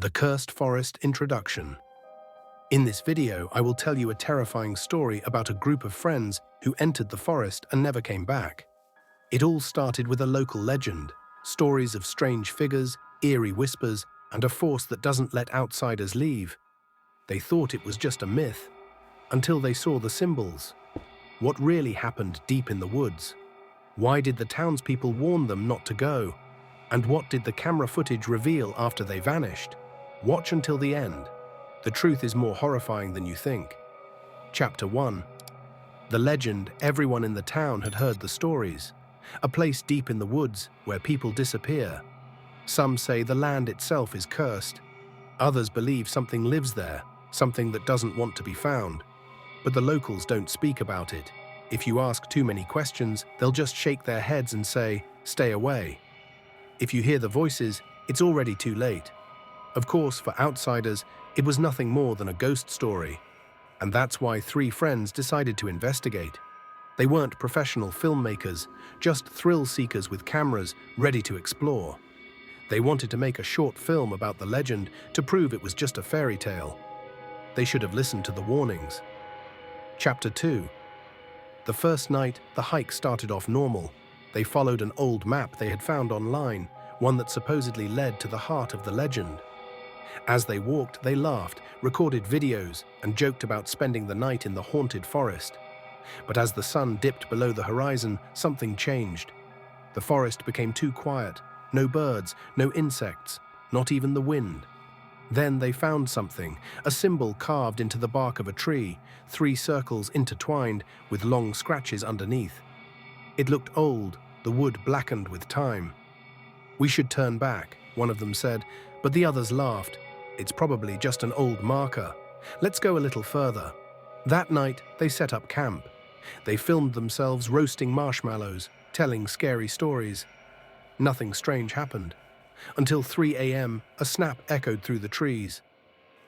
The Cursed Forest Introduction. In this video, I will tell you a terrifying story about a group of friends who entered the forest and never came back. It all started with a local legend, stories of strange figures, eerie whispers, and a force that doesn't let outsiders leave. They thought it was just a myth, until they saw the symbols. What really happened deep in the woods? Why did the townspeople warn them not to go? And what did the camera footage reveal after they vanished? Watch until the end. The truth is more horrifying than you think. Chapter 1. The legend. Everyone in the town had heard the stories. A place deep in the woods where people disappear. Some say the land itself is cursed. Others believe something lives there, something that doesn't want to be found. But the locals don't speak about it. If you ask too many questions, they'll just shake their heads and say, "Stay away." If you hear the voices, it's already too late. Of course, for outsiders, it was nothing more than a ghost story. And that's why three friends decided to investigate. They weren't professional filmmakers, just thrill seekers with cameras ready to explore. They wanted to make a short film about the legend to prove it was just a fairy tale. They should have listened to the warnings. Chapter 2. The first night, the hike started off normal. They followed an old map they had found online, one that supposedly led to the heart of the legend. As they walked, they laughed, recorded videos, and joked about spending the night in the haunted forest. But as the sun dipped below the horizon, something changed. The forest became too quiet. No birds, no insects, not even the wind. Then they found something, a symbol carved into the bark of a tree, 3 circles intertwined with long scratches underneath. It looked old, the wood blackened with time. "We should turn back," one of them said, but the others laughed. "It's probably just an old marker. Let's go a little further." That night, they set up camp. They filmed themselves roasting marshmallows, telling scary stories. Nothing strange happened. Until 3 a.m., a snap echoed through the trees.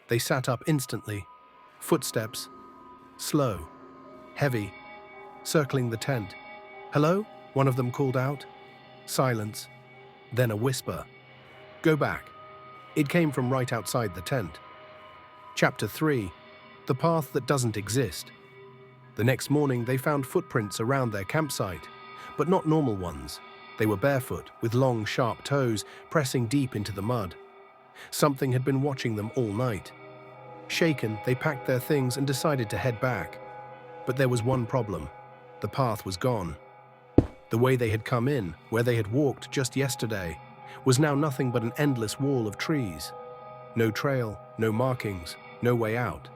They sat up instantly. Footsteps. Slow. Heavy. Circling the tent. "Hello?" one of them called out. Silence. Then a whisper. "Go back." It came from right outside the tent. Chapter 3. The path that doesn't exist. The next morning, they found footprints around their campsite, but not normal ones. They were barefoot, with long, sharp toes pressing deep into the mud. Something had been watching them all night. Shaken, they packed their things and decided to head back. But there was one problem. The path was gone. The way they had come in, where they had walked just yesterday, was now nothing but an endless wall of trees. No trail, no markings, no way out.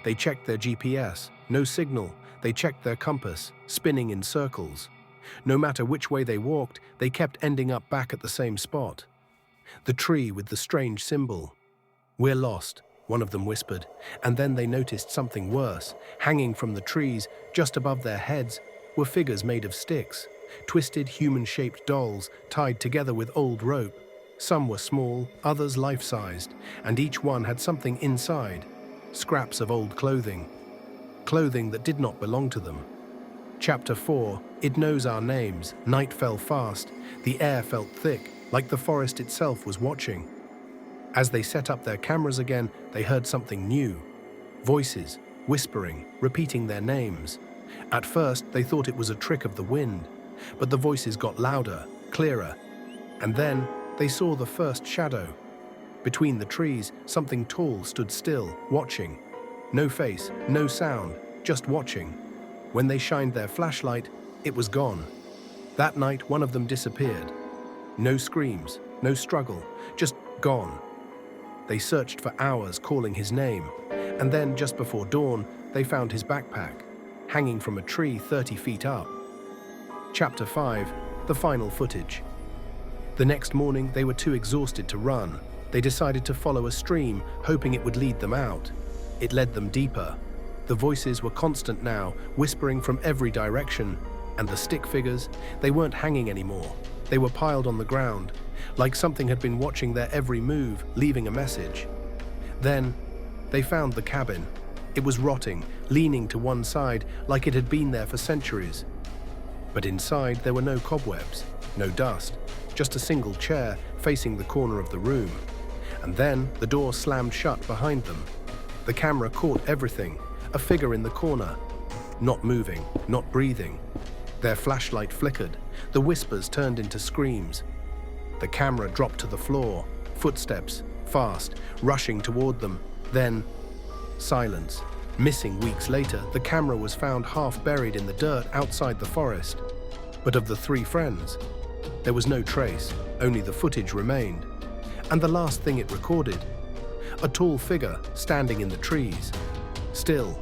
They checked their GPS, no signal. They checked their compass, spinning in circles. No matter which way they walked, they kept ending up back at the same spot. The tree with the strange symbol. "We're lost," one of them whispered, and then they noticed something worse. Hanging from the trees, just above their heads, were figures made of sticks. Twisted, human-shaped dolls tied together with old rope. Some were small, others life-sized, and each one had something inside. Scraps of old clothing. Clothing that did not belong to them. Chapter 4. It knows our names. Night fell fast. The air felt thick, like the forest itself was watching. As they set up their cameras again, they heard something new. Voices, whispering, repeating their names. At first, they thought it was a trick of the wind. But the voices got louder, clearer. And then they saw the first shadow. Between the trees, something tall stood still, watching. No face, no sound, just watching. When they shined their flashlight, it was gone. That night, one of them disappeared. No screams, no struggle, just gone. They searched for hours, calling his name. And then, just before dawn, they found his backpack, hanging from a tree 30 feet up. Chapter 5. The final footage. The next morning, they were too exhausted to run. They decided to follow a stream, hoping it would lead them out. It led them deeper. The voices were constant now, whispering from every direction. And the stick figures, they weren't hanging anymore. They were piled on the ground, like something had been watching their every move, leaving a message. Then, they found the cabin. It was rotting, leaning to one side, like it had been there for centuries. But inside, there were no cobwebs, no dust, just a single chair facing the corner of the room. And then the door slammed shut behind them. The camera caught everything, a figure in the corner, not moving, not breathing. Their flashlight flickered, the whispers turned into screams. The camera dropped to the floor, footsteps, fast, rushing toward them. Then, silence. Missing weeks later, the camera was found half buried in the dirt outside the forest. But of the three friends, there was no trace, only the footage remained. And the last thing it recorded, a tall figure standing in the trees, still,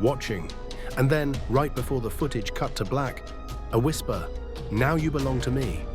watching. And then, right before the footage cut to black, a whisper, "Now you belong to me."